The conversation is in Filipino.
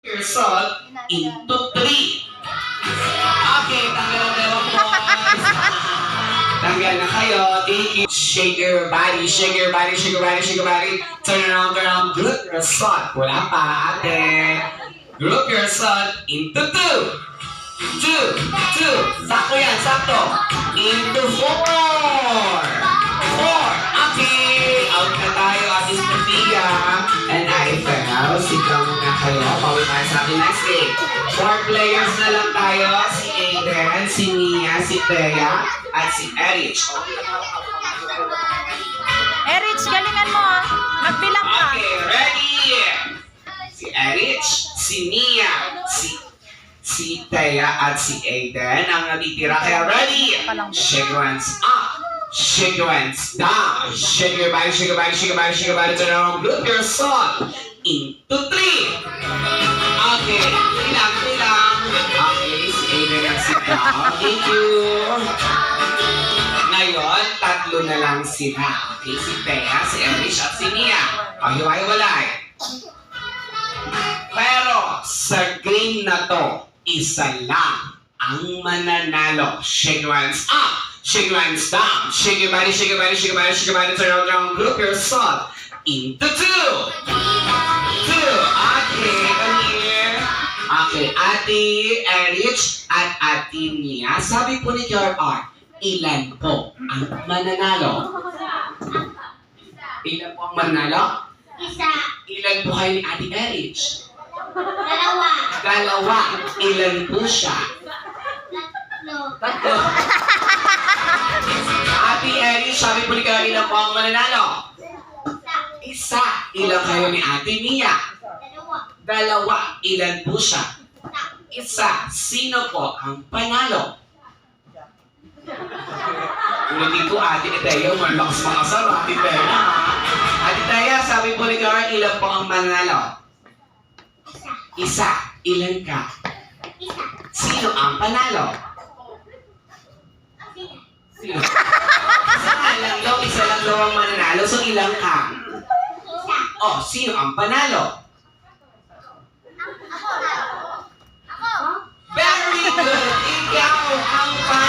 your salt into 3. Okay, tanggal ang dalawang balls. Tanggal na kayo. Thank you. Shake your body, shake your body, shake your body, shake your body. Turn around, turn around. Group your salt. Wala pa, ate. Group your salt into 2. 2. Sakto yan, sakto. Into 4. 4. Okay. Out na tayo, Ate Sofia. And I fell. Sigaw muna kayo. Pauwi tayo sa ating next game. 4 players na lang tayo. Si Aiden, si Mia, si Thea, at si Erich. Erich, galingan mo ah. Magbilang ka. Okay, ready? Si Erich, si Mia, si Thea, at si Aiden ang natitira. Kaya ready? Shake your hands up. Shake your hands down. Shake your body, shake your body, shake your body, shake your body. Turn around, group your salt into 3. Okay, ilang. Okay, si Aiden at si Thea. Thank you. Ngayon, 3 na lang sila. Okay, si Thea, si Erich, at si Mia. Hiwa-hiwalay. Pero sa game na to, isa lang ang mananalo. Shake your hands up. Shake your hands down. Shake your body, shake your body, shake your body, shake your body. Turn around, group your salt into 2. 2. Okay, come here. Okay, Ate Erich at Ate Mia. Sabi po ni QRR, ilan po ang mananalo? Ilan po ang mananalo? Isa. Ilan po kayo ni Ate Erich? 2. 2. Ilan po siya? 3. 3. Ate Erich, sabi po ni kayo, ilan po ang mananalo? Isa. 1. Ilan kayo ni Ate Mia? 2. 2. Ilan po siya? 1. Sino po ang panalo? Ulitin ko, Ate Thea, malakas mga asar, Ate Thea. Ate Thea, sabi po ni kayo, ilan po ang mananalo? Isa. 1. Ilan ka? Isa. Sino ang panalo? Sino? Sino? Isa lang daw ang mananalo, so ilang ka? Isa. Oh, sino ang panalo? Ako. Very good! Ikaw ang panalo!